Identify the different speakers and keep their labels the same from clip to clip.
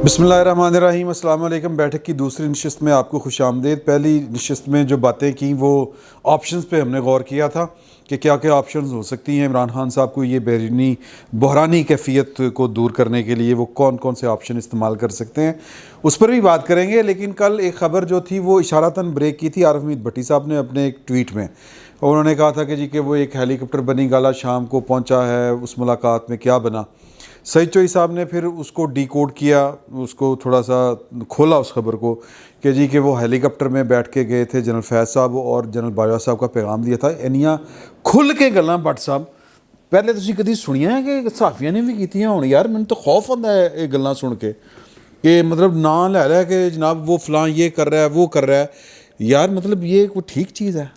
Speaker 1: बिस्मिल्लाहिर्रहमानिर्रहीम। अस्सलाम वालेकुम। बैठक की दूसरी नशिस्त में आपको खुश आमदीद। पहली नशिस्त में जो बातें की वो ऑप्शंस पे हमने गौर किया था कि क्या क्या ऑप्शंस हो सकती हैं इमरान खान साहब को ये बैरूनी बहरानी कैफियत को दूर करने के लिए, वो कौन कौन से ऑप्शन इस्तेमाल कर सकते हैं, उस पर भी बात करेंगे। लेकिन कल एक ख़बर जो थी वो इशारतन ब्रेक की थी आरिफ हमीद भट्टी साहब ने अपने एक ट्वीट में। उन्होंने कहा था कि जी कि वो एक हेलीकॉप्टर बनी गाला शाम को पहुंचा है, उस मुलाकात में क्या बना। सईद चोई साहब ने फिर उसको डिकोड किया, उसको थोड़ा सा खोला उस खबर को कि जी कि वो हेलीकॉप्टर में बैठ के गए थे जनरल फैज़ साहब और जनरल बाजवा साहब का पैगाम दिया था। इनियां खुल के गल्लां भट्ट साहब पहले तुसीं कदी सुनिया है कि सहाफ़ियां ने भी कीतियां होण? यार मैनूं तो खौफ आंदा है ये गल्लां सुन के कि मतलब ना लै लै कि जनाब वो फलां ये कर रहा है वो कर रहा है। यार मतलब ये कोई ठीक चीज़ है?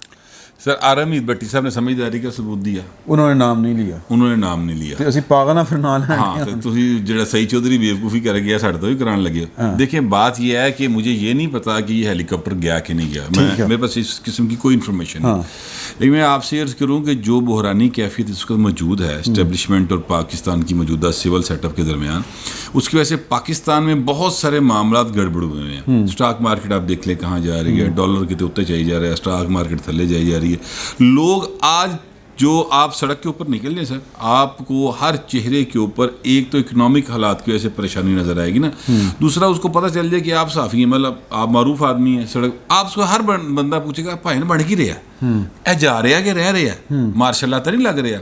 Speaker 2: सर आरिफ हमीद भट्टी साहब ने समझदारी का सबूत दिया,
Speaker 1: उन्होंने नाम नहीं लिया।
Speaker 2: उन्होंने नाम नहीं लिया
Speaker 1: ਤੇ ਅਸੀਂ ਪਾਗਲ ਨਾ ਫਿਰ ਨਾਲ
Speaker 2: हाँ तो तुसी ਜਿਹੜਾ सई चौधरी बेवकूफ़ी कर गया साढ़े तो भी कराने लगे हो। देखिए बात यह है कि मुझे ये नहीं पता कि ये हेलीकॉप्टर गया कि नहीं गया, मेरे पास इस किस्म की कोई इन्फॉर्मेशन नहीं। लेकिन मैं आपसे अर्ज़ करूँ कि जो बहरानी कैफियत इसका मौजूद है इस्टेब्लिशमेंट और पाकिस्तान की मौजूदा सिविल सेटअप के दरमियान, उसकी वजह से पाकिस्तान में बहुत सारे मामला गड़बड़ हुए हैं। स्टॉक मार्केट आप देख लें कहाँ जा रही है, डॉलर के उत्ते चाहिए जा रहा है, स्टॉक मार्केट थले जाई जा रही है। लोग आज जो आप सड़क के ऊपर निकल जाए सर, आपको हर चेहरे के ऊपर एक तो इकोनॉमिक हालात की वजह से परेशानी नज़र आएगी ना, दूसरा उसको पता चल जाए कि आप साफ़ी हैं, मतलब आप मारूफ आदमी हैं। सड़क आप उसको हर बंदा पूछेगा भाई बन की रहा है, जा रहा कि रह रहा है, मार्शल तो नहीं लग रहा।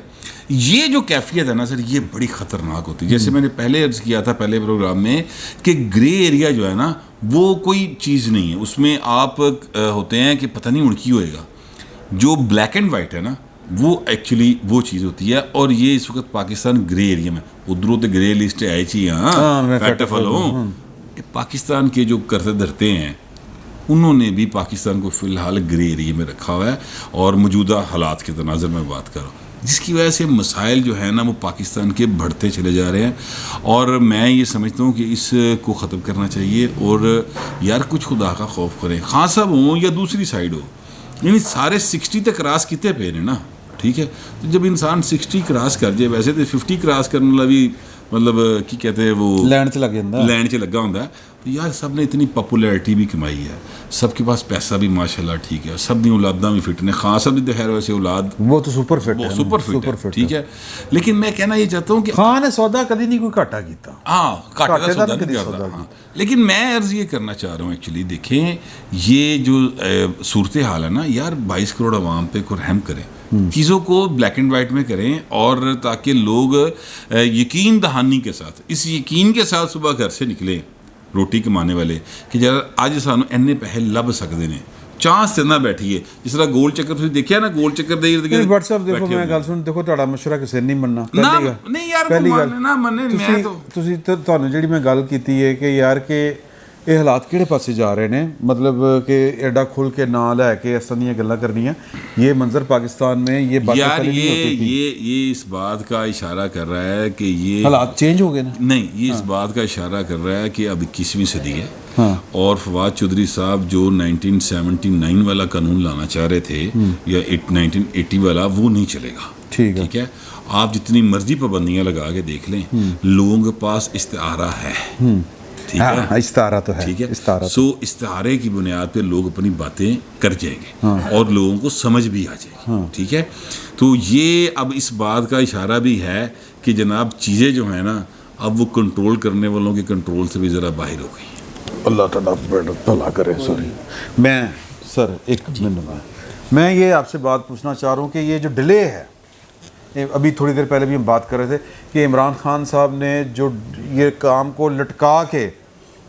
Speaker 2: ये जो कैफियत है ना सर, ये बड़ी ख़तरनाक होती है। जैसे मैंने पहले अर्ज़ किया था पहले प्रोग्राम में कि ग्रे एरिया जो है ना वो कोई चीज़ नहीं है, उसमें आप होते हैं कि पता नहीं उनकी होएगा। जो ब्लैक एंड वाइट है ना वो एक्चुअली वो चीज़ होती है। और ये इस वक्त पाकिस्तान ग्रे एरिया में, उधरों तो ग्रे लिस्ट आई चाहिए। हाँ पाकिस्तान के जो करते धरते हैं उन्होंने भी पाकिस्तान को फ़िलहाल ग्रे एरिया में रखा हुआ है। और मौजूदा हालात के तनाज़ुर में बात करूँ जिसकी वजह से मसाइल जो है ना वो पाकिस्तान के बढ़ते चले जा रहे हैं। और मैं ये समझता हूँ कि इसको ख़त्म करना चाहिए। और यार कुछ खुदा का खौफ करें, खान साहब हों या दूसरी साइड हो, यानी सारे 60 तक क्रॉस कितने पे ने ना, ठीक है। तो जब इंसान 60 क्रॉस कर जाए, वैसे तो 50 क्रॉस करने वाला भी मतलब की कहते हैं वो
Speaker 1: लैंड च लग जाता है,
Speaker 2: लैंड च लगा होता है। तो यार सब ने इतनी पॉपुलैरिटी भी कमाई है, सबके पास पैसा भी माशाल्लाह ठीक है, सब दी औलादा भी फिट ने। खान साहब की तो खैर वैसे औलाद
Speaker 1: वो तो सुपर फिट है,
Speaker 2: सुपर फिट, ठीक है। लेकिन मैं कहना ये चाहता हूँ कि
Speaker 1: खान ने सौदा कभी नहीं कोई घाटा किया।
Speaker 2: हाँ घाटे का सौदा नहीं करता। हाँ लेकिन मैं अर्ज़ ये करना चाह रहा हूँ एक्चुअली, देखें ये जो सूरत हाल है ना यार, 22 करोड़ आवाम पे को रहम करें, चीज़ों को ब्लैक एंड वाइट में करें। और ताकि लोग यकीन दहानी के साथ, इस यकीन के साथ सुबह घर से निकलें रोटी कमाने वाले कि जरा अज सानू इन्ने पैसे लभ सकते हैं, चांस से ना बैठिए। जिस तरह गोल चक्कर तुसीं देखिया ना, गोल चक्कर दे
Speaker 1: व्हाट्सएप देखो, मैं गल सुन देखो, तुहाडा मशवरा किसी ने नहीं मनना।
Speaker 2: नहीं यार ना मन्ने, मैं तो
Speaker 1: तुसीं तुहानू जिहड़ी मैं गल कीती है कि यार के ये हालात किहड़े पासे जा रहे हैं, मतलब कि एडा खुल के ना लैके इस तरह दी गल्लां करनियां, ये मंजर पाकिस्तान में ये बात
Speaker 2: यार ये इस बात का इशारा कर रहा है कि ये
Speaker 1: हालात चेंज हो गए ना।
Speaker 2: नहीं, ये इस बात का इशारा कर रहा है कि अब 21वीं सदी है। और फवाद चौधरी साहब जो 1979 वाला कानून लाना चाह रहे थे या 1980 वाला, वो नहीं चलेगा। ठीक है, आप जितनी मर्जी पाबंदियां लगा के देख लें, लोगों के पास इस्तारा है, ठीक है,
Speaker 1: इस्तारा तो है,
Speaker 2: ठीक है। सो इस्तारे की बुनियाद पे लोग अपनी बातें कर जाएंगे और लोगों को समझ भी आ जाएगी, ठीक है। तो ये अब इस बात का इशारा भी है कि जनाब चीज़ें जो है ना अब वो कंट्रोल करने वालों के कंट्रोल से भी ज़रा बाहर हो गई।
Speaker 1: अल्लाह ताला भला करे। सॉरी मैं सर एक मिनट, मैं ये आपसे बात पूछना चाह रहा हूँ कि ये जो डिले है, अभी थोड़ी देर पहले भी हम बात कर रहे थे कि इमरान खान साहब ने जो ये काम को लटका के,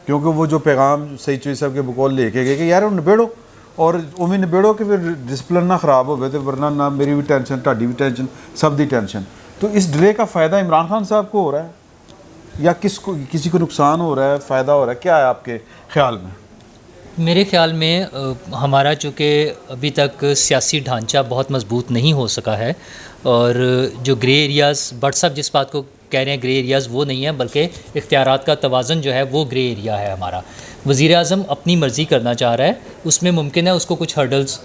Speaker 1: क्योंकि वो जो पैगाम सईद चोई साहब के बकौल लेके गए कि यार निबेड़ो और उम्मीद निबेड़ो कि फिर डिसिप्लिन ना ख़राब हो, तो वरना ना मेरी भी टेंशन, ताड़ी भी टेंशन, सब दी टेंशन। तो इस डिले का फ़ायदा इमरान खान साहब को हो रहा है या किसी को नुकसान हो रहा है, फ़ायदा हो रहा है, क्या है आपके ख़्याल में?
Speaker 3: मेरे ख़्याल में हमारा चूँकि अभी तक सियासी ढांचा बहुत मजबूत नहीं हो सका है, और जो ग्रे एरियाज़ भट्ट साहब जिस बात को کہہ رہے ہیں گرے ایریاز وہ نہیں ہیں، بلکہ اختیارات کا توازن جو ہے وہ گرے ایریا ہے ہمارا. وزیر اعظم اپنی مرضی کرنا چاہ رہا ہے، اس میں ممکن ہے اس کو کچھ ہرڈلز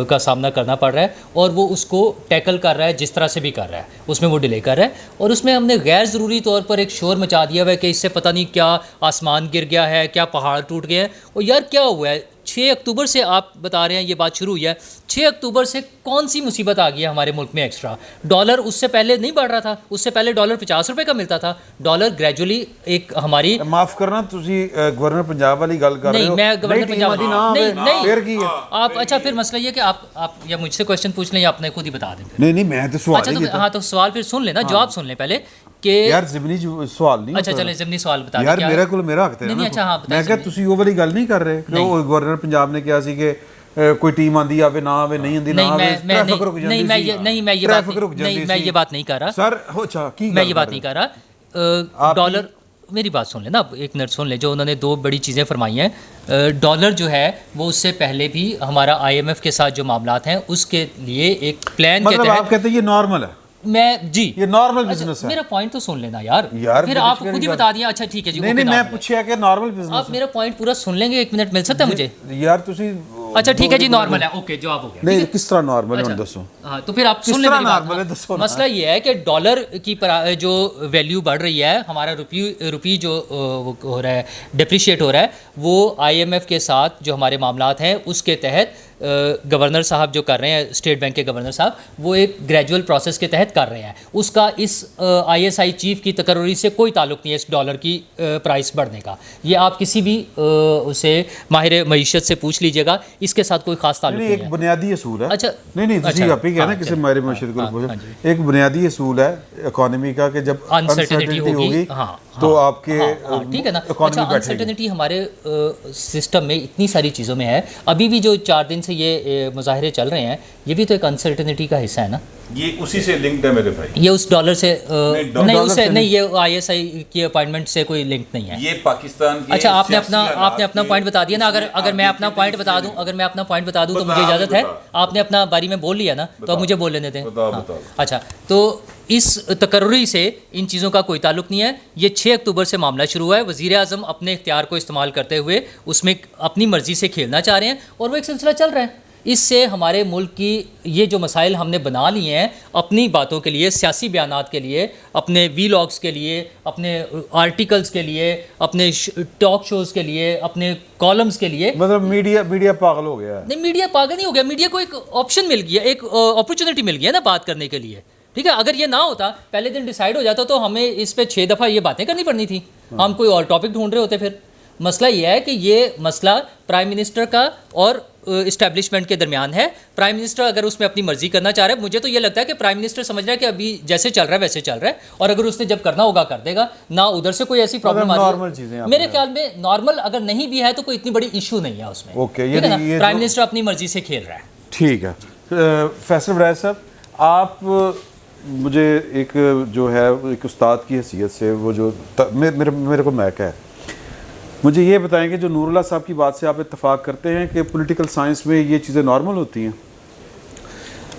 Speaker 3: کا سامنا کرنا پڑ رہا ہے، اور وہ اس کو ٹیکل کر رہا ہے جس طرح سے بھی کر رہا ہے، اس میں وہ ڈیلے کر رہا ہے. اور اس میں ہم نے غیر ضروری طور پر ایک شور مچا دیا ہوا ہے کہ اس سے پتہ نہیں کیا آسمان گر گیا ہے، کیا پہاڑ ٹوٹ گئے ہیں. اور یار کیا ہوا ہے؟ 6 اکتوبر سے آپ بتا رہے ہیں یہ بات شروع ہوئی ہے. 6 اکتوبر سے کون سی مصیبت آ گئی ہے ہمارے ملک میں ایکسٹرا؟ ڈالر اس سے پہلے نہیں بڑھ رہا تھا، اس سے پہلے ڈالر 50 روپے کا ملتا تھا. ڈالر گریجولی ایک ہماری
Speaker 1: معاف کرنا تسی گورنر پنجاب والی گل کر رہے
Speaker 3: نہیں،
Speaker 1: ہو.
Speaker 3: میں گورنر پنجاب نہیں
Speaker 1: پھر کی ہے
Speaker 3: آپ. اچھا پھر مسئلہ یہ کہ آپ یا مجھ سے کویشچن پوچھ لیں یا اپنے خود ہی بتا دیں.
Speaker 1: نہیں میں تو سوال
Speaker 3: اچھا تو ہاں تو سوال پھر سن لیں نا، جواب سن لیں پہلے کہ
Speaker 1: یار ضمنی سوال نہیں.
Speaker 3: اچھا چلیں ضمنی سوال بتا دیں.
Speaker 1: یار میرے کو میرا حق ہے.
Speaker 3: نہیں اچھا ہاں
Speaker 1: میں کہ تسی وہ والی گل نہیں کر رہے کہ گورنر پنجاب نے کیا سی کہ کوئی ٹیم آندی آوے نہ آوے نہیں آندی نہ آوے ٹریفک رک جاندی سی.
Speaker 3: نہیں میں یہ بات نہیں کر رہا
Speaker 1: سر. اچھا کی
Speaker 3: میں یہ بات نہیں کر رہا. ڈالر میری بات سن لیں نا، ایک منٹ سن لیں. جو انہوں نے 2 بڑی چیزیں فرمائی ہیں، ڈالر جو ہے وہ اس سے پہلے بھی ہمارا IMF کے ساتھ جو معاملات ہیں اس کے لیے ایک پلان کے
Speaker 1: مطلب آپ
Speaker 3: تحت
Speaker 1: کہتے ہیں یہ نارمل ہے.
Speaker 3: میں جی
Speaker 1: یہ نارمل بزنس ہے.
Speaker 3: میرا پوائنٹ تو سن لینا یار پھر آپ خود ہی بتا دیا. اچھا ٹھیک ہے جی.
Speaker 1: نہیں میں پوچھیا کہ نارمل بزنس.
Speaker 3: آپ میرا پوائنٹ پورا سن لیں گے، 1 منٹ مل سکتا ہے مجھے
Speaker 1: یار تسی.
Speaker 3: اچھا ٹھیک ہے جی نارمل ہے. اوکے جواب ہو گیا.
Speaker 1: نہیں کس طرح نارمل ہے دسو.
Speaker 3: ہاں تو پھر آپ سن لیں میری بات. مسئلہ یہ ہے کہ ڈالر کی جو ویلیو بڑھ رہی ہے، ہمارا روپی جو ہو رہا ہے ڈپریشیٹ ہو رہا ہے، وہ IMF کے ساتھ جو ہمارے معاملات ہیں اس کے تحت گورنر صاحب جو کر رہے ہیں، اسٹیٹ بینک کے گورنر صاحب، وہ ایک گریجول پروسیس کے تحت کر رہے ہیں. اس کا اس ISI چیف کی تقرری سے کوئی تعلق نہیں ہے اس ڈالر کی پرائس بڑھنے کا. یہ آپ کسی بھی اسے ماہر معیشت سے پوچھ لیجیے گا، اس کے ساتھ کوئی خاص تعلق نہیں ہے.
Speaker 1: ایک بنیادی اصول ہے.
Speaker 3: اچھا
Speaker 1: نہیں تسی آپ ہی کہنا کسی ماہر معیشت کو پوچھو. ایک بنیادی اصول ہے اکانومی کا کہ جب انسرٹنٹی ہوگی تو آپ کے
Speaker 3: ٹھیک ہے نا. اچھا انسرٹنٹی ہمارے سسٹم میں اتنی ساری چیزوں میں ہے. ابھی بھی جو 4 دن سے یہ مظاہرے چل رہے ہیں، یہ بھی تو ایک انسرٹنٹی کا حصہ ہے نا.
Speaker 2: یہ اسی سے لنکڈ ہے میرے بھائی.
Speaker 3: یہ اس ڈالر سے نہیں، یہ ISI کی اپائنٹمنٹ سے کوئی لنک نہیں ہے.
Speaker 2: یہ پاکستان کی.
Speaker 3: اچھا آپ نے اپنا پوائنٹ بتا دیا نا. اگر میں اپنا پوائنٹ بتا دوں تو مجھے اجازت ہے. آپ نے اپنا باری میں بول لیا نا، تو اب مجھے بول لینے دیں. اچھا تو اس تقرری سے ان چیزوں کا کوئی تعلق نہیں ہے. یہ 6 اکتوبر سے معاملہ شروع ہوا ہے. وزیر اعظم اپنے اختیار کو استعمال کرتے ہوئے اس میں اپنی مرضی سے کھیلنا چاہ رہے ہیں، اور وہ ایک سلسلہ چل رہا ہے. اس سے ہمارے ملک کی یہ جو مسائل ہم نے بنا لیے ہیں اپنی باتوں کے لیے، سیاسی بیانات کے لیے، اپنے ویلاگس کے لیے، اپنے آرٹیکلز کے لیے، اپنے ٹاک شوز کے لیے، اپنے کالمز کے لیے.
Speaker 1: مطلب میڈیا پاگل ہو گیا ہے.
Speaker 3: نہیں میڈیا پاگل نہیں ہو گیا. میڈیا کو ایک آپشن مل گیا، ایک اپرچونٹی مل گیا نا بات کرنے کے لیے. ٹھیک ہے، اگر یہ نہ ہوتا، پہلے دن ڈیسائیڈ ہو جاتا تو ہمیں اس پہ 6 دفعہ یہ باتیں کرنی پڑنی تھی. ہم کوئی اور ٹاپک ڈھونڈ رہے ہوتے. پھر مسئلہ یہ ہے کہ یہ مسئلہ پرائم منسٹر کا اور اسٹیبلشمنٹ کے درمیان ہے. پرائم منسٹر اگر اس میں اپنی مرضی کرنا چاہ رہا ہے، مجھے تو یہ لگتا ہے کہ پرائم منسٹر سمجھ رہا ہے کہ ابھی جیسے چل رہا ہے ویسے چل رہا ہے، اور اگر اس نے جب کرنا ہوگا کر دے گا. نہ ادھر سے کوئی ایسی پرابلم آ رہی ہے. میرے خیال میں نارمل اگر نہیں بھی ہے تو کوئی اتنی بڑی ایشو نہیں ہے اس میں. پرائم منسٹر اپنی مرضی سے کھیل رہا ہے.
Speaker 1: ٹھیک ہے. فیصل براج صاحب، آپ مجھے ایک جو ہے ایک استاد کی حیثیت سے وہ جو میرے کو محک ہے، مجھے یہ بتائیں کہ جو نور اللہ صاحب کی بات سے آپ اتفاق کرتے ہیں کہ پولیٹیکل سائنس میں یہ چیزیں نارمل ہوتی ہیں؟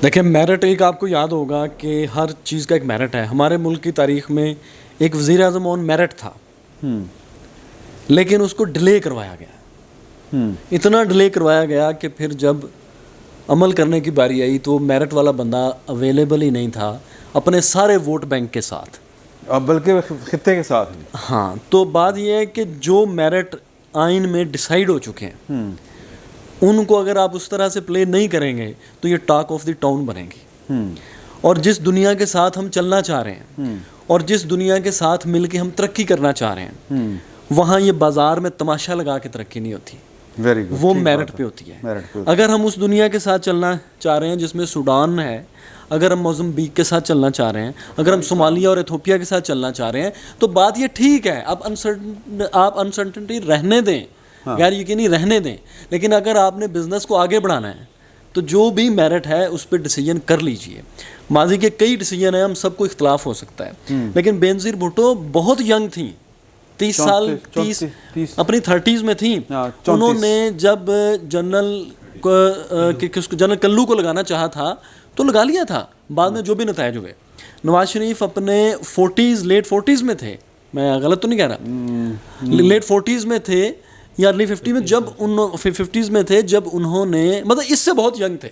Speaker 4: دیکھیں میرٹ ایک آپ کو یاد ہوگا کہ ہر چیز کا ایک میرٹ ہے. ہمارے ملک کی تاریخ میں ایک وزیر اعظم آن میرٹ تھا، لیکن اس کو ڈیلے کروایا گیا. اتنا ڈیلے کروایا گیا کہ پھر جب عمل کرنے کی باری آئی تو میرٹ والا بندہ اویلیبل ہی نہیں تھا اپنے سارے ووٹ بینک کے ساتھ،
Speaker 1: بلکہ خطے کے ساتھ.
Speaker 4: ہاں تو بات یہ ہے کہ جو میرٹ آئین میں ڈیسائیڈ ہو چکے ہیں ان کو اگر آپ اس طرح سے پلے نہیں کریں گے تو یہ ٹاک آف دی ٹاؤن بنیں گی. اور جس دنیا کے ساتھ ہم چلنا چاہ رہے ہیں اور جس دنیا کے ساتھ مل کے ہم ترقی کرنا چاہ رہے ہیں، وہاں یہ بازار میں تماشا لگا کے ترقی نہیں ہوتی، وہ میرٹ پہ ہوتی ہے. اگر ہم اس دنیا کے ساتھ چلنا چاہ رہے ہیں جس میں سوڈان ہے، اگر ہم موزمبیق کے ساتھ چلنا چاہ رہے ہیں، اگر ہم صومالیہ اور ایتھوپیا کے ساتھ چلنا چاہ رہے ہیں، تو بات یہ ٹھیک ہے آپ انسرٹنٹی رہنے دیں، غیر یقینی رہنے دیں، لیکن اگر آپ نے بزنس کو آگے بڑھانا ہے تو جو بھی میرٹ ہے اس پہ ڈیسیجن کر لیجئے. ماضی کے کئی ڈیسیجن ہیں، ہم سب کو اختلاف ہو سکتا ہے، لیکن بینظیر بھٹو بہت ینگ تھیں، 30 سال اپنی 30s میں تھیں. انہوں نے جب جنرل کلو کو لگانا چاہا تھا تو لگا لیا تھا، بعد میں جو بھی نتائج ہوئے. नवाज शरीफ अपने 40s लेट 40s में थे, मैं गलत तो नहीं कह रहा, लेट 40s में थे या अर्ली 50 में, जब 50s में थे जब उन्होंने, मतलब इससे बहुत यंग थे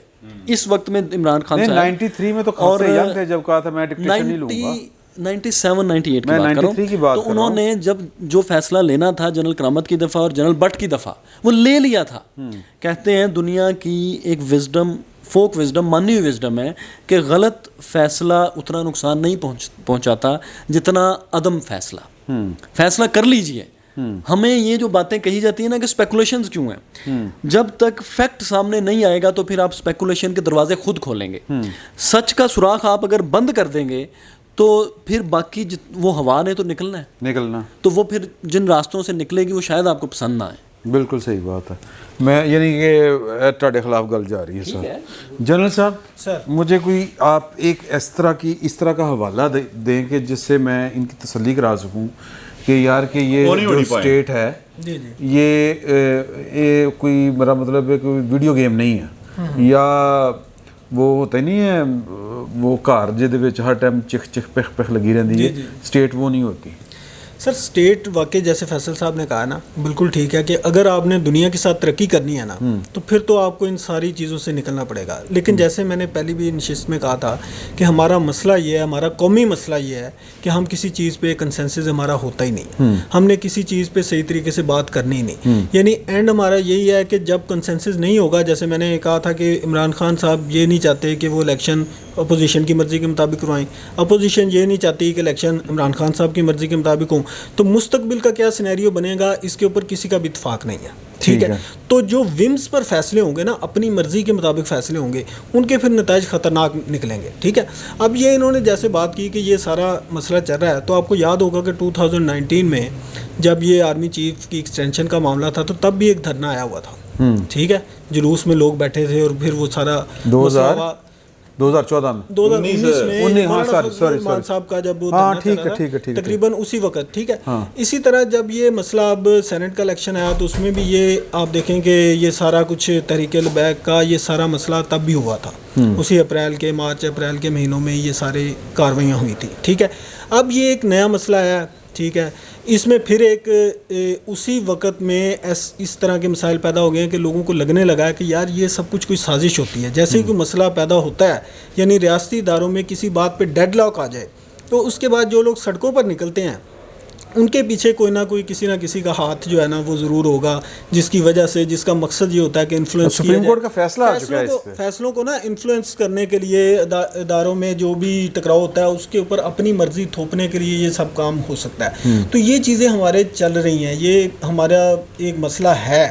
Speaker 4: इस वक्त में इमरान खान साहब।
Speaker 1: 93 में तो काफी यंग थे जब कहा था मैं डिक्टेशन नहीं लूंगा।
Speaker 4: 97 98 की
Speaker 1: मैं
Speaker 4: बात कर रहा
Speaker 1: 93 की
Speaker 4: हूँ।
Speaker 1: बात
Speaker 4: तो
Speaker 1: कर रहा हूँ।
Speaker 4: उन्होंने जब जो फैसला लेना था जनरल करामत की दफ़ा और जनरल बट की दफ़ा, वो ले लिया था। कहते हैं दुनिया की एक विजडम, फोक विजडम, मानी हुई विजडम है कि गलत फैसला उतना नुकसान नहीं पहुंचाता जितना अदम फैसला। फैसला कर लीजिए। हमें ये जो बातें कही जाती है ना कि स्पेकुलेशंस क्यों हैं, जब तक फैक्ट सामने नहीं आएगा तो फिर आप स्पेकुलेशन के दरवाजे खुद खोलेंगे। सच का सुराख आप अगर बंद कर देंगे तो फिर बाकी वो हवा ने तो निकलना है,
Speaker 1: निकलना,
Speaker 4: तो वो फिर जिन रास्तों से निकलेगी वो शायद आपको पसंद ना आए।
Speaker 1: बिल्कुल सही बात है। मैं यानी कि ਤੁਹਾਡੇ खिलाफ गल जा रही है सर। जनरल साहब
Speaker 5: सर,
Speaker 1: मुझे कोई आप एक इस तरह का हवाला दें कि जिससे मैं इनकी तसल्ली करा सकूं कि यार कि ये जो स्टेट है ये कोई, मेरा मतलब है कोई वीडियो गेम नहीं है, या वो होता नहीं है वो घर ਜਿਹਦੇ ਵਿੱਚ हर टाइम चिख चिख पिख पिख लगी रहती है, स्टेट वो नहीं होती।
Speaker 5: सर स्टेट वाकई जैसे फैसल साहब ने कहा ना, बिल्कुल ठीक है कि अगर आपने दुनिया के साथ तरक्की करनी है ना तो फिर तो आपको इन सारी चीज़ों से निकलना पड़ेगा। लेकिन जैसे मैंने पहली भी नशिस्त में कहा था कि हमारा मसला ये है, हमारा कौमी मसला ये है कि हम किसी चीज़ पे कंसेंसस हमारा होता ही नहीं, हमने किसी चीज़ पे सही तरीके से बात करनी ही नहीं। यानी एंड हमारा यही है कि जब कंसेंसस नहीं होगा, जैसे मैंने कहा था कि इमरान खान साहब ये नहीं चाहते कि वो इलेक्शन अपोजिशन की मर्ज़ी के मुताबिक करवाएं, अपोजिशन ये नहीं चाहती कि इलेक्शन इमरान खान साहब की मर्ज़ी के मुताबिक हों, तो मुस्तकबिल का क्या सिनेरियो बनेगा इसके ऊपर किसी का भी इत्फाक नहीं है। ठीक है, तो जो विम्स पर फैसले होंगे ना, अपनी मर्ज़ी के मुताबिक फैसले होंगे, उनके फिर नताइज ख़तरनाक निकलेंगे। ठीक है, अब ये इन्होंने जैसे बात की कि ये सारा मसला चल रहा है, तो आपको याद होगा कि 2019 में जब ये आर्मी चीफ की एक्सटेंशन का मामला था तो तब भी एक धरना आया हुआ था। ठीक है, जुलूस में लोग बैठे थे और फिर वो सारा
Speaker 1: 2014 में
Speaker 5: 2019 में
Speaker 1: मान
Speaker 5: साहब का जब वो
Speaker 1: हाँ,
Speaker 5: धरना
Speaker 1: ठीक
Speaker 5: चला
Speaker 1: है, ठीक है, ठीक है,
Speaker 5: तकरीबन उसी वक्त। ठीक है,
Speaker 1: हाँ।
Speaker 5: इसी तरह जब ये मसला अब सेनेट का इलेक्शन आया तो उसमें भी ये आप देखें कि ये सारा कुछ तहरीक-ए-लबैक का ये सारा मसला तब भी हुआ था, उसी मार्च अप्रैल के महीनों में ये सारी कार्रवाइयाँ हुई थी। ठीक है, अब ये एक नया मसला है। ठीक है, इसमें फिर एक उसी वक्त में इस तरह के मसाइल पैदा हो गए हैं कि लोगों को लगने लगा है कि यार ये सब कुछ कोई साजिश होती है। जैसे ही कोई मसला पैदा होता है, यानी रियासती इदारों में किसी बात पे डेडलॉक आ जाए, तो उसके बाद जो लोग सड़कों पर निकलते हैं उनके पीछे कोई ना कोई किसी ना किसी का हाथ जो है ना वो ज़रूर होगा, जिसकी वजह से, जिसका मकसद ये होता है कि इन्फ्लुएंस
Speaker 1: सुप्रीम कोर्ट का फैसला आ चुका है इस पे।
Speaker 5: फैसलों को ना इन्फ्लुएंस करने के लिए इदारों में जो भी टकराव होता है उसके ऊपर अपनी मर्जी थोपने के लिए ये सब काम हो सकता है। तो ये चीज़ें हमारे चल रही हैं, ये हमारा एक मसला है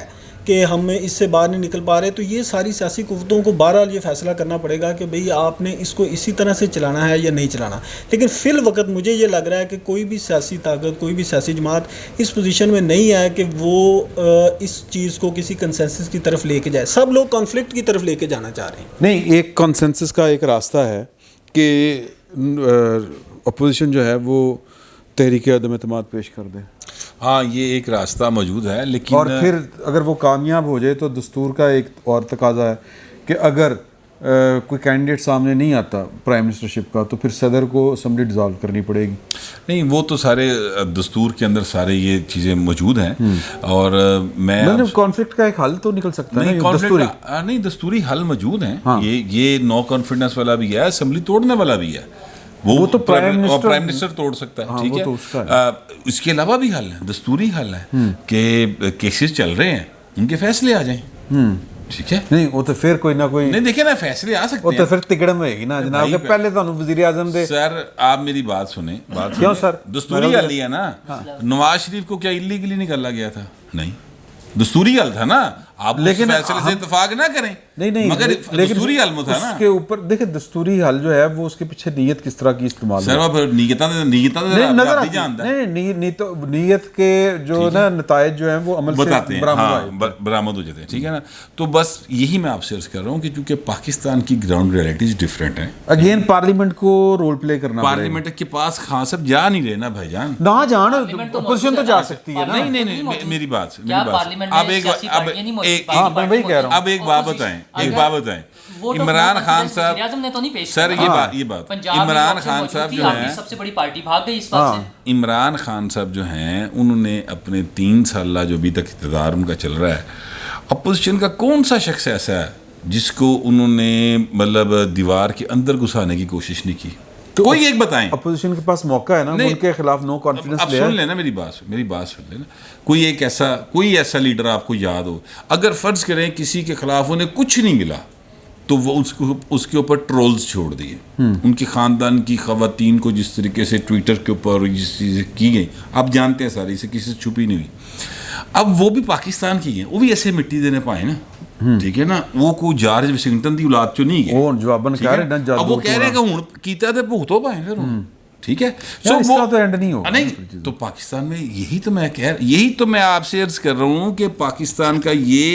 Speaker 5: कि हम इससे बाहर नहीं निकल पा रहे। तो ये सारी सियासी कुव्वतों को बहरहाल ये फैसला करना पड़ेगा कि भाई आपने इसको इसी तरह से चलाना है या नहीं चलाना। लेकिन फिल वक्त मुझे ये लग रहा है कि कोई भी सियासी ताकत, कोई भी सियासी जमात इस पोजीशन में नहीं है कि वो इस चीज़ को किसी कंसेंसस की तरफ लेके जाए। सब लोग कॉन्फ्लिक्ट की तरफ लेके जाना चाह रहे हैं।
Speaker 1: नहीं, एक कंसेंसस का एक रास्ता है कि अपोजिशन जो है वो तहरीक अदम एतमाद पेश कर दे।
Speaker 2: हाँ, ये एक रास्ता मौजूद है, लेकिन
Speaker 1: और फिर अगर वो कामयाब हो जाए तो दस्तूर का एक और तकाजा है कि अगर कोई कैंडिडेट सामने नहीं आता प्राइम मिनिस्टरशिप का तो फिर सदर को असम्बली डिज़ोल्व करनी पड़ेगी।
Speaker 2: नहीं, वो तो सारे दस्तूर के अंदर सारे ये चीज़ें मौजूद हैं। और मैं
Speaker 1: कॉन्फ्लिक्ट का एक हल तो निकल सकता है ना, दस्तूरी
Speaker 2: नहीं, दस्तूरी हल मौजूद हैं।
Speaker 1: हाँ।
Speaker 2: ये नो कॉन्फिडेंस वाला भी है, असम्बली तोड़ने वाला भी है, वो
Speaker 1: तो प्राइम
Speaker 2: मिनिस्टर तोड़ सकता है।
Speaker 1: हाँ,
Speaker 2: ठीक
Speaker 1: वो
Speaker 2: है,
Speaker 1: तो उसका है।
Speaker 2: इसके अलावा भी हल है, दस्तूरी हल है कि केसेस चल रहे हैं, उनके फैसले आ जाएं। ठीक है,
Speaker 1: नहीं वो तो फिर कोई ना कोई
Speaker 2: नहीं, देखिए ना, फैसले आ सकते
Speaker 1: वो
Speaker 2: हैं।
Speaker 1: तो फिर तिकड़म होएगी ना जनाब के पहले तो वज़ीर आज़म दे।
Speaker 2: सर आप मेरी बात सुने,
Speaker 1: क्यों सर?
Speaker 2: दस्तूरी हल ही है ना। नवाज शरीफ को क्या इल्लीगली निकाला गया था? नहीं, दस्तूरी हल था ना। आप लेकिन फैसले से इत्तेफाक ना करें,
Speaker 1: नहीं,
Speaker 2: मगर दस्तूरी हल में था ना।
Speaker 1: उसके ऊपर देखिए दस्तूरी हल जो है वो उसके पीछे नीयत किस तरह की इस्तेमाल
Speaker 2: सर आप नीयत
Speaker 1: नीयत के जो ना नतायज जो हैं वो अमल
Speaker 2: बताते
Speaker 1: से
Speaker 2: हैं, बरामद हो जाते हैं। ठीक है ना, तो बस यही मैं आपसे अर्ज कर रहा हूँ कि चूंकि पाकिस्तान की ग्राउंड रियलिटीज डिफरेंट हैं।
Speaker 1: अगेन पार्लियामेंट को रोल प्ले करना,
Speaker 2: पार्लियामेंट के पास खान साहब जा नहीं रहे ना भाईजान,
Speaker 1: ना जान अपोजिशन तो जा सकती है ना।
Speaker 2: नहीं, मेरी बात
Speaker 3: पार्लियामेंट में सियासी पार्टियां नहीं मौजूद।
Speaker 1: हाँ, मैं वही कह रहा हूँ।
Speaker 2: अब एक बात बताएं, इमरान खान साहब,
Speaker 3: वज़ीर-ए-आज़म ने तो नहीं पेश
Speaker 2: सर
Speaker 3: किया।
Speaker 2: ये बात
Speaker 3: पंजाब में
Speaker 2: इमरान
Speaker 3: ऑप्शन
Speaker 2: खान
Speaker 3: मौजूद
Speaker 2: साहब
Speaker 3: थी,
Speaker 2: जो
Speaker 3: आपकी
Speaker 2: हैं,
Speaker 3: सबसे बड़ी पार्टी भाग गई इस बात से।
Speaker 2: इमरान खान साहब जो हैं उन्होंने अपने 3 साल जो अभी तक इक़्तिदार उनका चल रहा है, अपोजिशन का कौन सा शख्स ऐसा है जिसको उन्होंने मतलब दीवार के अंदर घुसाने की कोशिश नहीं की? तो कोई एक बताएं।
Speaker 1: अपोजिशन के पास मौका है ना,
Speaker 2: नहीं,
Speaker 1: उनके खिलाफ नो कॉन्फिडेंस
Speaker 2: अब सुन लेना मेरी बात सुन लेना। कोई ऐसा लीडर आपको याद हो, अगर फर्ज करें किसी के खिलाफ उन्हें कुछ नहीं मिला तो वो उसके ऊपर ट्रोल्स छोड़ दिए, उनके ख़ानदान की ख़वातीन को जिस तरीके से ट्विटर के ऊपर जिस चीज़ें की गई आप जानते हैं सारी, से किसी से छुपी नहीं हुई। अब वो भी पाकिस्तान की हैं, वो भी ऐसे मिट्टी देने पाए ना, ठीक है ना, वो कोई जॉर्ज वाशिंगटन दी औलाद चो नहीं है,
Speaker 1: वो जवाबन कह रहे ना
Speaker 2: अब वो कह रहे कि हुण कीता ते भुगतो पाए फिर हुण, ठीक है।
Speaker 1: यार, इस तरह तो एंड नहीं होगा।
Speaker 2: नहीं तो पाकिस्तान में यही तो मैं आपसे अर्ज कर रहा हूँ कि पाकिस्तान का ये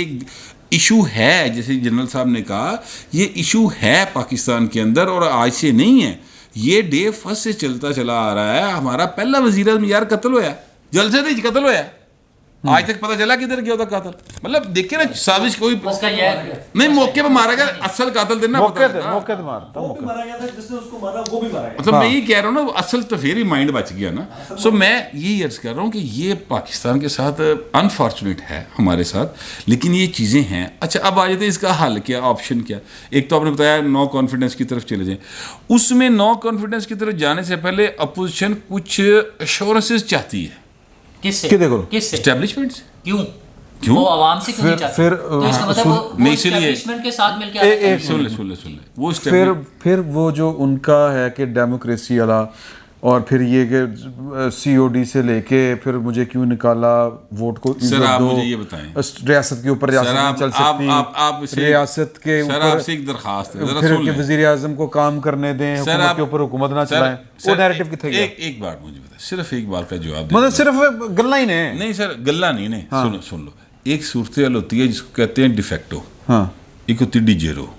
Speaker 2: इशू है, जैसे जनरल साहब ने कहा, ये इशू है पाकिस्तान के अंदर और आज से नहीं है, ये डे फर्स्ट से चलता चला आ रहा है। हमारा पहला वज़ीर-ए-आज़म यार कत्ल होया, जलसे नहीं कत्ल होया, आज तक पता चला किधर गया था कातिल। मतलब देखिए ना, साजिश कोई नहीं, मौके पे मारा गया, असल कातिल देना
Speaker 1: मौके पे मारता
Speaker 4: वो भी मारा गया था, जिसने उसको मारा वो भी मारा गया।
Speaker 2: मतलब मैं ये कह रहा हूँ ना, असल तो फिर ही माइंड बच गया ना। सो मैं यही अर्ज कर रहा हूँ कि ये पाकिस्तान के साथ अनफॉर्चुनेट है हमारे साथ, लेकिन ये चीज़ें हैं। अच्छा अब आ जाते हैं इसका हल क्या, ऑप्शन क्या। एक तो आपने बताया नो कॉन्फिडेंस की तरफ चले जाएं, उसमें नो कॉन्फिडेंस की तरफ जाने से पहले अपोजिशन कुछ एश्योरेंसेस चाहती है।
Speaker 3: किससे?
Speaker 2: किससे? एस्टेब्लिशमेंट से।
Speaker 3: क्यों वो आवाम से क्यों नहीं चाहते?
Speaker 1: फिर
Speaker 3: तो इसका मतलब वो
Speaker 2: नहीं, इसीलिए
Speaker 3: एस्टैब्लिशमेंट के साथ मिलके आते हैं।
Speaker 2: सुन ले वो
Speaker 1: फिर वो जो उनका है कि डेमोक्रेसी वाला, और फिर ये कि COD से लेके फिर मुझे क्यों निकाला, वोट को
Speaker 2: सर आप मुझे ये बताएं,
Speaker 1: रियासत के ऊपर रियासत नहीं चल सकती, रियासत के
Speaker 2: ऊपर आपसे एक दरखास्त है, जरा सुन लें।
Speaker 1: वज़ीर-ए-आज़म को काम करने दें, हुकूमत के ऊपर हुकूमत ना चलाएं, वो नैरेटिव किथे गया?
Speaker 2: एक बात मुझे बताएं, सिर्फ एक बात का जवाब
Speaker 1: मतलब सिर्फ गल्ला ही
Speaker 2: नहीं सर, गल्ला नहीं, सुन लो, एक सूरत हाल होती है जिसको कहते हैं डिफेक्टो, एक होती है डिजेरो,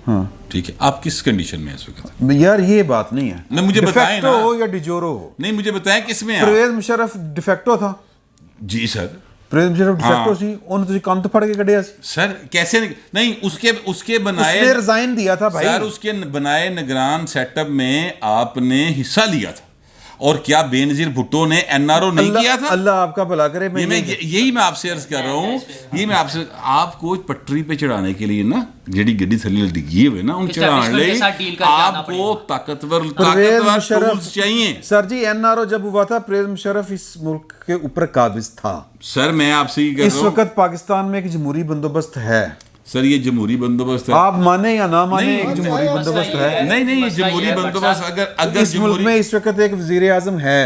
Speaker 2: ठीक है। आप किस कंडीशन में इस वक्त?
Speaker 1: यार ये बात नहीं है,
Speaker 2: नहीं मुझे बताएं ना,
Speaker 1: हो या डिजोरो हो,
Speaker 2: नहीं मुझे बताएं किस में।
Speaker 1: परवेज मुशर्रफ डिफेक्टो था
Speaker 2: जी सर,
Speaker 1: परवेज मुशर्रफ डिफेक्टो सी, उन्होंने तुझे काम तो फड़ के कढ़िया सी
Speaker 2: सर। कैसे नहीं, उसके बनाए,
Speaker 1: उसने रिजाइन दिया था भाई
Speaker 2: सर, उसके बनाए निगरान सेटअप में आपने हिस्सा लिया था, और क्या बेनजीर भुट्टो ने NRO नहीं किया था?
Speaker 1: अल्लाह आपका भला करे।
Speaker 2: यही मैं आपसे अर्ज कर रहा हूँ, यही मैं आपसे, आपको पटरी पे चढ़ाने के लिए ना, जेडी गड्डी थल्ले डिगी हुए ना, उन चढ़ाने आपको ताकतवर टूल्स चाहिए।
Speaker 1: सर जी NRO जब हुआ था, परवेज मुशर्रफ इस मुल्क के ऊपर काबिज था।
Speaker 2: सर मैं आपसे ही कर रहा हूँ,
Speaker 1: इस वक्त पाकिस्तान में एक जमहूरी बंदोबस्त है।
Speaker 2: सर ये जमहूरी बंदोबस्त है,
Speaker 1: आप माने या ना माने, एक जमहूरी बंदोबस्त है।
Speaker 2: नहीं ये जमहूरी बंदोबस्त, अगर
Speaker 1: इस मुल्क में इस वक्त एक वज़ीर-ए-आज़म है,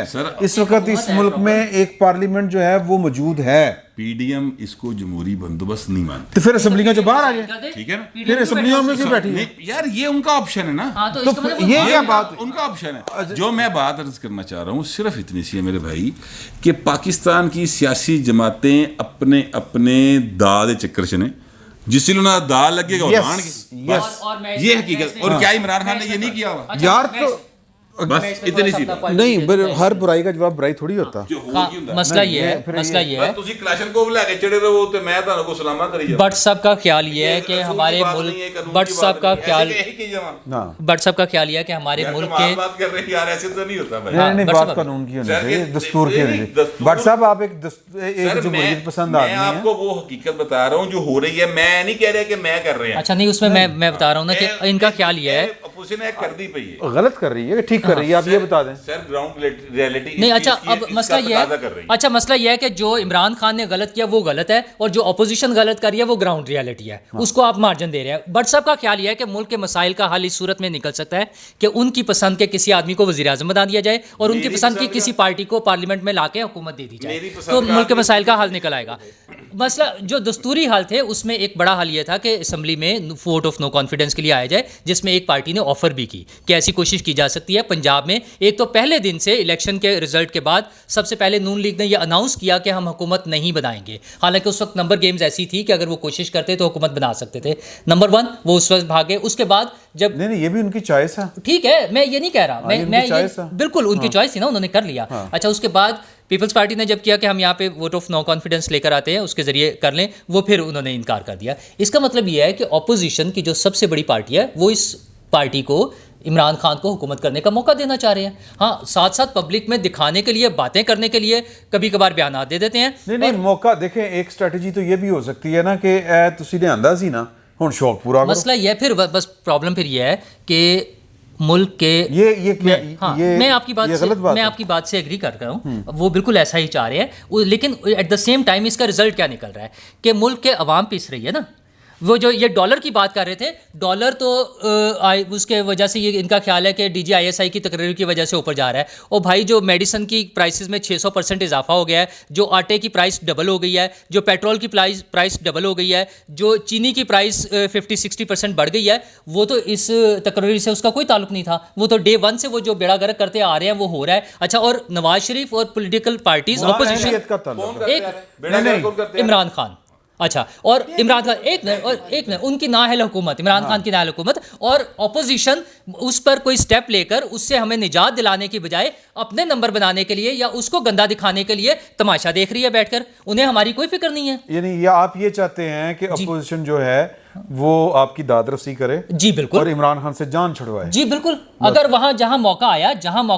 Speaker 1: इस वक्त इस मुल्क में एक पार्लियामेंट जो है वो मौजूद है,
Speaker 2: PDM इसको जमहूरी बंदोबस्त नहीं मानते,
Speaker 1: तो फिर असेंबलियों से बाहर आ गए,
Speaker 2: ठीक है ना,
Speaker 1: फिर असेंबलियों में क्यों बैठी है?
Speaker 2: यार ये उनका ऑप्शन है ना,
Speaker 1: तो ये क्या बात,
Speaker 2: उनका ऑप्शन है। जो मैं बात अर्ज करना चाह रहा हूँ सिर्फ इतनी सी है मेरे भाई, कि पाकिस्तान की सियासी जमातें अपने अपने दा दे चक्कर च ने, जिस उन्हें दाल लगेगा ये हकीकत। और क्या इमरान खान ने ये नहीं किया हुआ?
Speaker 1: यार तो
Speaker 2: बस इतनी सी
Speaker 1: नहीं, हर बुराई का जवाब बुराई थोड़ी होता।
Speaker 3: मसला ये है
Speaker 2: ਤੁਸੀਂ ਕਲਾਸ਼ਨਕੋਵ ਲੈ ਕੇ ਚੜੇ ਰਹੋ ਤੇ ਮੈਂ ਤੁਹਾਨੂੰ ਕੋ ਸਲਾਮਾ करी जाऊं।
Speaker 3: बट साहब का ख्याल ये है कि हमारे मुल्क, बट साहब का ख्याल ये है कि हमारे मुल्क के
Speaker 2: बात कर रहे हैं यार, ऐसे तो नहीं होता भाई।
Speaker 1: नहीं बात कानून की होनी चाहिए, दस्तूर की होनी चाहिए। बट साहब आप एक जमहूरियत पसंद आदमी हैं।
Speaker 2: मैं आपको वो हकीकत बता रहा हूँ जो हो रही है, मैं नहीं कह रहा कि मैं कर रहे हैं।
Speaker 3: अच्छा नहीं, उसमें मैं बता रहा हूँ ना कि इनका ख्याल ये है,
Speaker 2: अपोजिशन कर दी पई है,
Speaker 1: गलत कर रही है, ठीक कर रही है, आप ये बता दें
Speaker 2: सर। ग्राउंड रियलिटी
Speaker 3: नहीं, अच्छा अब मसला ये है, अच्छा मसला ये है कि जो इमरान खान ने गलत किया वो गलत है, और जो अपोजिशन गलत कर रही है वो ग्राउंड रियलिटी है, उसको आप मार्जिन दे रहे हैं। बट साहब का ख्याल ये है कि मुल्क के मसाइल का हल इस सूरत में निकल सकता है कि उनकी पसंद के किसी आदमी को वज़ीर-ए-आज़म बना दिया जाए, और उनकी पसंद की किसी पार्टी को पार्लियामेंट में लाके हुकूमत दे दी जाए, तो मुल्क के मसाइल का हल निकल आएगा। मसला जो दस्तूरी हल थे उसमें एक बड़ा हल ये था कि असम्बली में वोट ऑफ नो कॉन्फिडेंस के लिए आया जाए, जिसमें एक पार्टी ने ऑफर भी की कि ऐसी कोशिश की जा सकती है। पंजाब में एक तो पहले दिन से इलेक्शन के रिजल्ट के बाद सबसे पहले नून लीग ने यह अनाउंस किया कि हम हुकूमत नहीं बनाएंगे, हालांकि उस वक्त नंबर गेम्स ऐसी थी कि अगर वो कोशिश करते तो हुकूमत बना सकते थे। नंबर 1 वो उस वक्त भागे। उसके बाद जब
Speaker 1: नहीं ये भी उनकी चॉइस है,
Speaker 3: ठीक है, मैं ये नहीं कह रहा, मैं ये बिल्कुल उनकी चॉइस थी ना, उन्होंने कर लिया। अच्छा उसके बाद پیپلز پارٹی نے جب کیا کہ ہم یہاں پہ ووٹ آف نو کانفیڈنس لے کر آتے ہیں اس کے ذریعے کر لیں, وہ پھر انہوں نے انکار کر دیا. اس کا مطلب یہ ہے کہ اپوزیشن کی جو سب سے بڑی پارٹی ہے وہ اس پارٹی کو عمران خان کو حکومت کرنے کا موقع دینا چاہ رہے ہیں. ہاں ساتھ ساتھ پبلک میں دکھانے کے لیے, باتیں کرنے کے لیے کبھی کبھار بیانات دے دیتے ہیں.
Speaker 1: نہیں موقع دیکھیں, ایک اسٹریٹجی تو یہ بھی ہو سکتی ہے نا کہ اے تسی نے آندا سی نا ہن شوق پورا کرو.
Speaker 3: مسئلہ یہ پھر بس پرابلم پھر یہ ہے کہ ملک کے میں آپ کی بات سے ایگری کر رہا ہوں, وہ بالکل ایسا ہی چاہ رہے ہیں, لیکن ایٹ دا سیم ٹائم اس کا رزلٹ کیا نکل رہا ہے کہ ملک کے عوام پیس رہی ہے نا. وہ جو یہ ڈالر کی بات کر رہے تھے, ڈالر تو اس کے وجہ سے یہ ان کا خیال ہے کہ DGISI کی تقریر کی وجہ سے اوپر جا رہا ہے. اور بھائی جو میڈیسن کی پرائسز میں 600% اضافہ ہو گیا ہے, جو آٹے کی پرائس ڈبل ہو گئی ہے, جو پیٹرول کی پرائس ڈبل ہو گئی ہے, جو چینی کی پرائس 50-60% بڑھ گئی ہے, وہ تو اس تقریر سے اس کا کوئی تعلق نہیں تھا. وہ تو ڈے ون سے وہ جو بیڑا گرک کرتے آ رہے ہیں وہ ہو رہا ہے. اچھا, اور نواز شریف اور political parties opposition, Imran Khan, اچھا, اور عمران خان ایک منٹ ان کی نااہل حکومت, عمران خان کی نااہل حکومت, اور اپوزیشن اس پر کوئی سٹیپ لے کر اس سے ہمیں نجات دلانے کی بجائے اپنے نمبر بنانے کے لیے یا اس کو گندا دکھانے کے لیے تماشا دیکھ رہی ہے بیٹھ کر. انہیں ہماری کوئی فکر نہیں ہے.
Speaker 1: یعنی یا آپ یہ چاہتے ہیں کہ اپوزیشن جو ہے وہ آپ کی داد رسی کرے,
Speaker 3: جی بالکل,
Speaker 1: اور عمران خان سے جان چھڑوائے.
Speaker 3: جی بالکل. اگر وہاں جہاں موقع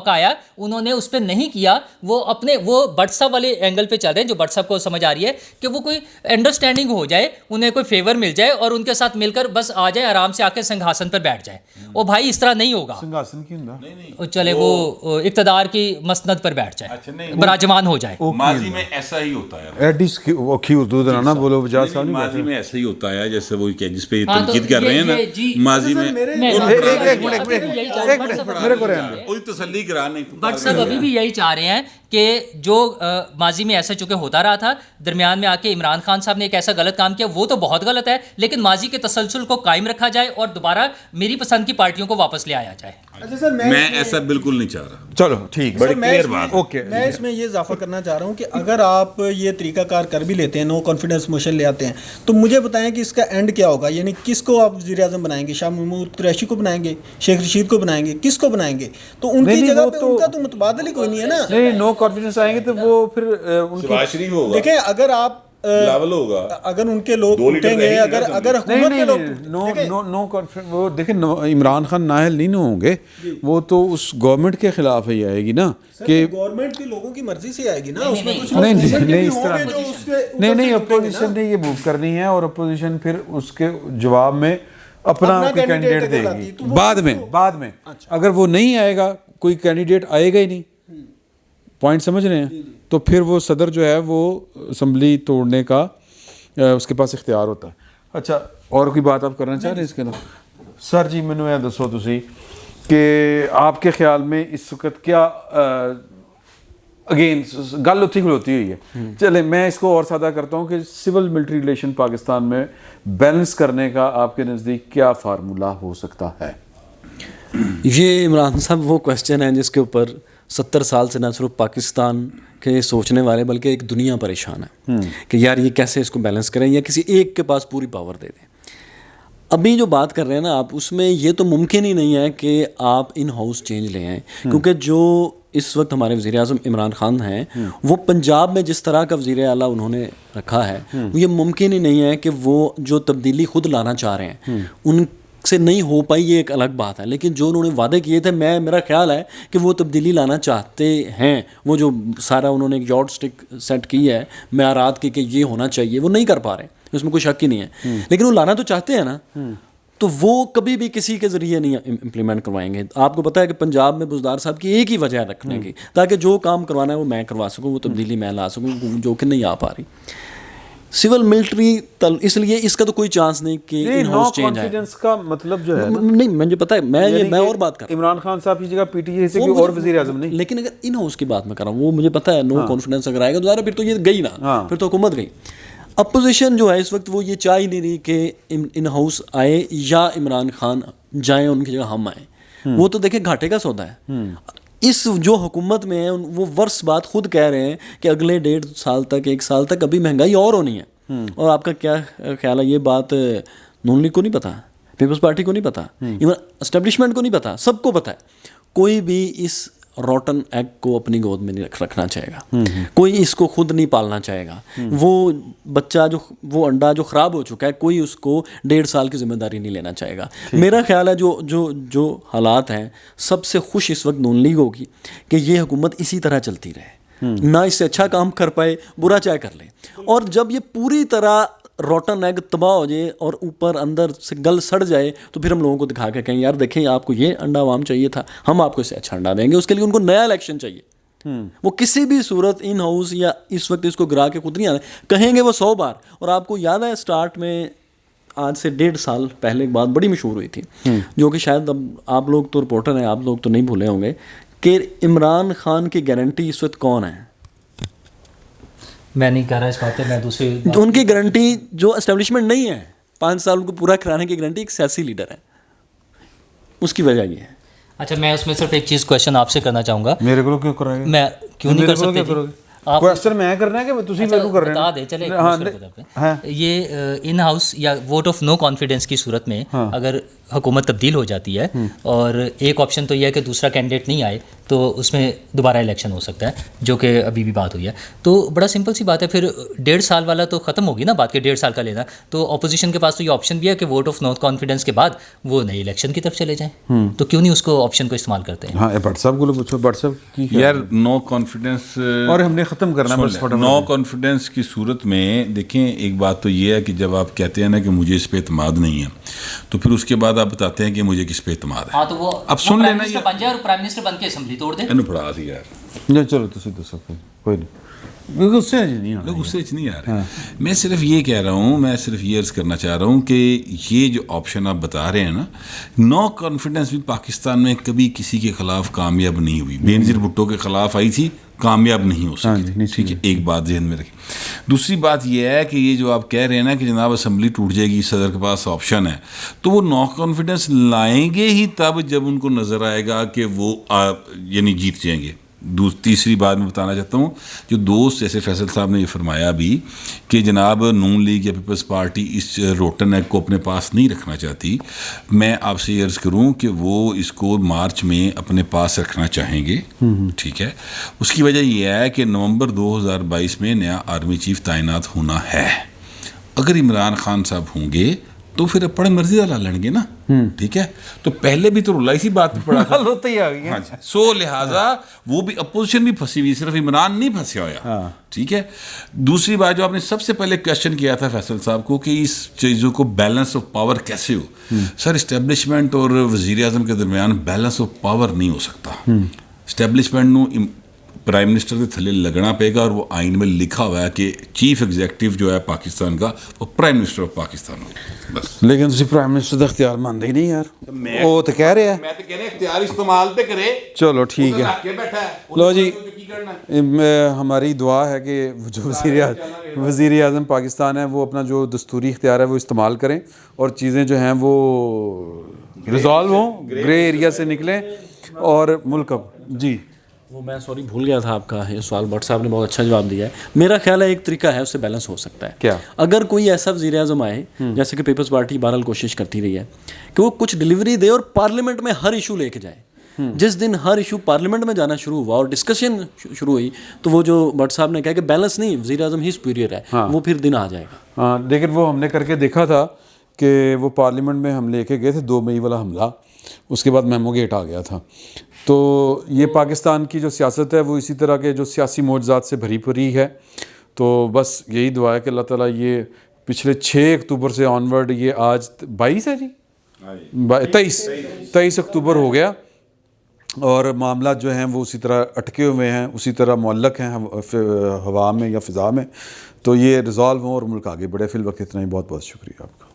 Speaker 3: آیا انہوں نے اس پہ نہیں کیا, وہ اپنے وہ بٹ صاحب والے اینگل پہ چل رہے ہیں, جو بٹ صاحب کو سمجھ آ رہی ہے کہ وہ کوئی انڈرسٹینڈنگ ہو جائے, انہیں کوئی فیور مل جائے اور ان کے ساتھ مل کر بس آ جائے, آرام سے آ کے سنگھاسن پر بیٹھ جائے. او بھائی اس طرح نہیں ہوگا.
Speaker 1: سنگھاسن کی ہوندا
Speaker 3: چلے وہ اقتدار کی مسند پر بیٹھ جائے, براجمان ہو جائے.
Speaker 2: ماضی میں ایسا ہی ہوتا ہے,
Speaker 1: ایڈیس کی اوکھی اردو درانا بولو وجاز صاحب,
Speaker 2: ماضی میں ایسا ہی ہوتا ہے جیسے وہ جس پہ تنقید کر رہے ہیں نا, ماضی میں
Speaker 1: میرے کو رہنے
Speaker 2: کوئی تسلی کرا نہیں.
Speaker 3: بٹ صاحب ابھی بھی یہی چاہ رہے ہیں کہ جو ماضی میں ایسا چونکہ ہوتا رہا تھا, درمیان میں آ کے عمران خان صاحب نے ایک ایسا غلط کام کیا, وہ تو بہت غلط ہے, لیکن ماضی کے تسلسل کو قائم رکھا جائے اور دوبارہ میری پسند کی پارٹیوں کو واپس لے آیا جائے.
Speaker 2: میں ایسا بالکل نہیں چاہ رہا.
Speaker 1: چلو ٹھیک,
Speaker 2: بڑی کلیئر بات.
Speaker 1: اوکے,
Speaker 5: میں اس میں یہ اضافہ کرنا چاہ رہا ہوں کہ اگر آپ یہ طریقہ کار کر بھی لیتے ہیں, نو کانفیڈنس موشن لے آتے ہیں, تو مجھے بتائیں کہ اس کا اینڈ کیا ہوگا. یعنی کس کو آپ وزیر اعظم بنائیں گے؟ شاہ محمود قریشی کو بنائیں گے, شیخ رشید کو بنائیں گے, کس کو بنائیں گے؟ تو ان کی جگہ پہ ان کا تو متبادل ہی کوئی نہیں ہے نا.
Speaker 1: نہیں, نو کانفیڈنس آئیں گے تو وہ پھر ان کی
Speaker 5: دیکھیں, اگر آپ اگر ان کے لوگ اٹھیں گے, اگر حکومت کے لوگ
Speaker 1: نو کانفیڈنس, وہ دیکھیں عمران خان نااہل نہیں ہوں گے, وہ تو اس گورنمنٹ کے خلاف ہی آئے گی نا, کہ
Speaker 5: گورنمنٹ کے لوگوں کی مرضی سے آئے گی نا. اس میں کچھ
Speaker 1: نہیں اس طرح نہیں, اپوزیشن نے یہ موو کرنی ہے, اور اپوزیشن پھر اس کے جواب میں اپنا کینڈیڈیٹ دے گی بعد میں. اگر وہ نہیں آئے گا, کوئی کینڈیڈیٹ آئے گا ہی نہیں, پوائنٹ سمجھ رہے ہیں, تو پھر وہ صدر جو ہے وہ اسمبلی توڑنے کا اس کے پاس اختیار ہوتا ہے. اچھا, اور کوئی بات آپ کرنا چاہ رہے ہیں اس کے اندر؟ سر جی مینوں یہ دسو تسی کہ آپ کے خیال میں اس وقت کیا اگین گل اتھی کھلوتی ہوئی ہے. چلے میں اس کو اور سادہ کرتا ہوں کہ سول ملٹری ریلیشن پاکستان میں بیلنس کرنے کا آپ کے نزدیک کیا فارمولہ ہو سکتا ہے؟
Speaker 4: یہ عمران صاحب وہ کویسچن ہے جس کے اوپر 70 سال سے نہ صرف پاکستان کے سوچنے والے بلکہ ایک دنیا پریشان ہے کہ یار یہ کیسے اس کو بیلنس کریں, یا کسی ایک کے پاس پوری پاور دے دیں. ابھی جو بات کر رہے ہیں نا آپ, اس میں یہ تو ممکن ہی نہیں ہے کہ آپ ان ہاؤس چینج لے آئیں, کیونکہ جو اس وقت ہمارے وزیر اعظم عمران خان ہیں, وہ پنجاب میں جس طرح کا وزیر اعلیٰ انہوں نے رکھا ہے, یہ ممکن ہی نہیں ہے کہ وہ جو تبدیلی خود لانا چاہ رہے ہیں ان سے نہیں ہو پائی, یہ ایک الگ بات ہے. لیکن جو انہوں نے وعدے کیے تھے, میرا خیال ہے کہ وہ تبدیلی لانا چاہتے ہیں. وہ جو سارا انہوں نے ایک یارڈ سٹک سیٹ کی ہے معیارات کی کہ یہ ہونا چاہیے, وہ نہیں کر پا رہے, اس میں کوئی شک ہی نہیں ہے, لیکن وہ لانا تو چاہتے ہیں نا. تو وہ کبھی بھی کسی کے ذریعے نہیں امپلیمنٹ کروائیں گے. آپ کو پتہ ہے کہ پنجاب میں بزدار صاحب کی ایک ہی وجہ رکھنے کی, تاکہ جو کام کروانا ہے وہ میں کروا سکوں, وہ تبدیلی میں لا سکوں, جو کہ نہیں آ پا رہی. سول ملٹری اس لیے اس کا تو کوئی چانس نہیں کہ ان ہاؤس چینج آئے.
Speaker 1: کانفیڈنس کا مطلب جو ہے
Speaker 4: نہیں, مجھے پتہ ہے, میں اور بات کر رہا ہوں.
Speaker 1: عمران خان صاحب کی جگہ پی ٹی اے سے کوئی اور وزیر اعظم نہیں,
Speaker 4: لیکن اگر ان ہاؤس کی بات میں کر رہا ہوں, وہ مجھے پتہ ہے نو کانفیڈنس اگر آئے گا دوبارہ پھر تو یہ گئی نا, پھر تو حکومت گئی. اپوزیشن جو ہے اس وقت وہ یہ چاہ ہی نہیں رہی کہ ان ہاؤس آئے یا عمران خان جائیں, ان کی جگہ ہم آئیں. وہ تو دیکھیں گھاٹے کا سودا ہے. اس جو حکومت میں ہیں وہ ورس بات خود کہہ رہے ہیں کہ اگلے 1.5 سال تک 1 سال تک ابھی مہنگائی اور ہونی ہے. اور آپ کا کیا خیال ہے, یہ بات نون لیگ کو نہیں پتا, پیپلز پارٹی کو نہیں پتا, ایون اسٹیبلشمنٹ کو نہیں پتا, سب کو پتا ہے. کوئی بھی اس रोटन एग को अपनी गोद में नहीं रखना चाहेगा, कोई इसको खुद नहीं पालना चाहेगा, वो बच्चा जो वो अंडा जो ख़राब हो चुका है कोई उसको 1.5 साल की जिम्मेदारी नहीं लेना चाहेगा। मेरा ख्याल है जो हालात हैं, सबसे खुश इस वक्त नून लीग होगी कि ये हुकूमत इसी तरह चलती रहे, ना इससे अच्छा काम कर पाए, बुरा चाहे कर ले, और जब ये पूरी तरह रोटन एग तबाह हो जाए और ऊपर अंदर से गल सड़ जाए तो फिर हम लोगों को दिखा के कहें यार देखें आपको ये अंडा आवाम चाहिए था, हम आपको इससे अच्छा अंडा देंगे। उसके लिए उनको नया इलेक्शन चाहिए। वो किसी भी सूरत इन हाउस या इस वक्त इसको गिरा के खुद नहीं आना, कहेंगे वो 100 बार। और आपको याद है स्टार्ट में आज से 1.5 साल पहले एक बात बड़ी मशहूर हुई थी, जो कि शायद अब आप लोग तो रिपोर्टर हैं, आप लोग तो नहीं भूले होंगे, कि इमरान खान की गारंटी इस वक्त कौन है?
Speaker 3: मैं नहीं कह रहा इस बात पे, मैं दूसरी
Speaker 4: उनकी गारंटी जो एस्टेब्लिशमेंट नहीं है, 5 साल को पूरा कराने की गारंटी एक सियासी लीडर है। उसकी वजह ये है।
Speaker 3: अच्छा, मैं उसमें सिर्फ एक चीज़ क्वेश्चन आपसे करना चाहूँगा।
Speaker 1: मेरे को क्यों कराएंगे?
Speaker 3: मैं क्यों नहीं कर सकते? आप
Speaker 1: क्वेश्चन मैं करना है कि तुसी मेरे को कर रहे हैं?
Speaker 3: बता दे चले। हाँ, ये इन हाउस या वोट ऑफ नो कॉन्फिडेंस की सूरत में अगर हुकूमत तब्दील हो जाती है और एक ऑप्शन तो यह है कि दूसरा कैंडिडेट नहीं आए तो उसमें दोबारा इलेक्शन हो सकता है, जो कि अभी भी बात हुई है। तो बड़ा सिंपल सी बात है, फिर 1.5 साल वाला तो ख़त्म होगी ना बात के 1.5 साल का लेना। तो अपोजिशन के पास तो ये ऑप्शन भी है कि वोट ऑफ नो कॉन्फिडेंस के बाद वो नई इलेक्शन की तरफ चले जाएँ, तो क्यों नहीं उसको ऑप्शन को इस्तेमाल करते हैं?
Speaker 1: हाँ, भट्ट साहब को पूछो। भट्ट साहब की
Speaker 2: यार नो कॉन्फिडेंस
Speaker 1: और हमने ख़त्म करना है बस।
Speaker 2: नो कॉन्फिडेंस की सूरत में देखें, एक बात तो ये है कि जब आप कहते हैं ना कि मुझे इस पे एतमाद नहीं है, तो फिर उसके बाद आप बताते हैं कि मुझे किस पे एतमाद है।
Speaker 3: हाँ, तो वो
Speaker 2: अब सुन लेना,
Speaker 3: ये बन जाए और प्राइम मिनिस्टर बन के असेंबली तोड़ दे।
Speaker 2: पढ़ा दी यार,
Speaker 1: नहीं चलो तुसी दसो, कोई नहीं, गुस्से नहीं होना,
Speaker 2: गुस्से च नहीं आ रहे। मैं सिर्फ ये कह रहा हूँ, मैं सिर्फ ये अर्ज़ करना चाह रहा हूँ कि ये जो ऑप्शन आप बता रहे हैं ना, नो कॉन्फिडेंस भी पाकिस्तान में कभी किसी के खिलाफ कामयाब नहीं हुई। बेनज़ीर भुट्टो के खिलाफ आई थी, कामयाब नहीं हो सकी। ठीक है, एक बात ज़हन में रखें। दूसरी बात यह है कि ये जो आप कह रहे हैं ना कि जनाब असम्बली टूट जाएगी, सदर के पास ऑप्शन है, तो वो नो कॉन्फिडेंस लाएंगे ही तब जब उनको नज़र आएगा कि वो यानी जीत जाएंगे। तीसरी बात मैं बताना चाहता हूँ, जो दोस्त जैसे फैसल साहब ने ये फरमाया भी कि जनाब नून लीग या पीपल्स पार्टी इस रोटन एक्ट को अपने पास नहीं रखना चाहती, मैं आपसे ये अर्ज़ करूँ कि वो इसको मार्च में अपने पास रखना चाहेंगे। ठीक है, उसकी वजह यह है कि नवंबर 2022 में नया आर्मी चीफ तैनात होना है। अगर इमरान खान साहब होंगे तो फिर अपने मर्जी का ला लेंगे ना। ठीक है, तो पहले भी तो रुलाई सी बात पे पड़ा था। हाँ, सो लिहाजा वो भी अपोजिशन भी फंसी हुई, सिर्फ इमरान नहीं फंसा होया। ठीक है, दूसरी बात जो आपने सबसे पहले क्वेश्चन किया था फैसल साहब को कि इस चीज़ों को बैलेंस ऑफ पावर कैसे हो, सर इस्टेब्लिशमेंट और वज़ीर आज़म के दरमियान बैलेंस ऑफ पावर नहीं हो सकता। इस्टेब्लिशमेंट नू प्राइम मिनिस्टर के थले लगना पेगा, और वो आइन में लिखा हुआ है कि चीफ एग्जीक्यूटिव जो है पाकिस्तान का वो प्राइम मिनिस्टर ऑफ पाकिस्तान हो बस।
Speaker 1: लेकिन तुसी प्राइम मिनिस्टर का इख्तियार मानते ही नहीं यार, वो तो कह रहे हैं।
Speaker 2: मैं तो कह रहा इख्तियार इस्तेमाल ते करे।
Speaker 1: चलो ठीक है,
Speaker 2: बैठा है
Speaker 1: लो जी, हमारी दुआ है कि जो वज़ीर आज़म पाकिस्तान है वो अपना जो दस्तूरी इख्तियार है वो इस्तेमाल करें और चीज़ें जो हैं वो रिजॉल्व हों, ग्रे एरिया से निकलें और मुल्क जी।
Speaker 4: वो मैं सॉरी भूल गया था आपका ये सवाल, भट्ट साहब ने बहुत अच्छा जवाब दिया है। मेरा ख्याल है एक तरीका है, उससे बैलेंस हो सकता है।
Speaker 1: क्या?
Speaker 4: अगर कोई ऐसा वज़ीर आज़म आए, जैसे कि पीपल्स पार्टी बहरहाल कोशिश करती रही है कि वो कुछ डिलीवरी दे और पार्लियामेंट में हर इशू लेके जाए। जिस दिन हर इशू पार्लियामेंट में जाना शुरू हुआ और डिस्कशन शुरू हुई, तो वो जो भट्ट साहब ने कहा कि बैलेंस नहीं, वज़ीर आज़म ही सुपीरियर है, वो फिर दिन आ जाएगा।
Speaker 1: हाँ, लेकिन वो हमने करके देखा था कि वो पार्लियामेंट में हम लेके गए थे 2 मई वाला हमला, उसके बाद मेमो गेट आ गया था। तो ये पाकिस्तान की जो सियासत है वो इसी तरह के जो सियासी मौजज़ात से भरी पड़ी है। तो बस यही दुआ है कि अल्लाह ताला ये पिछले 6 अक्टूबर से ऑनवर्ड, ये आज 22 है जी, 23 अक्टूबर हो गया और मामला जो हैं वो उसी तरह अटके हुए हैं, उसी तरह मुअल्लक हैं हवा में या फ़िज़ा में। तो ये रिज़ॉल्व हों और मुल्क आगे बढ़े। फ़िल वक्त इतना ही, बहुत बहुत शुक्रिया आपका।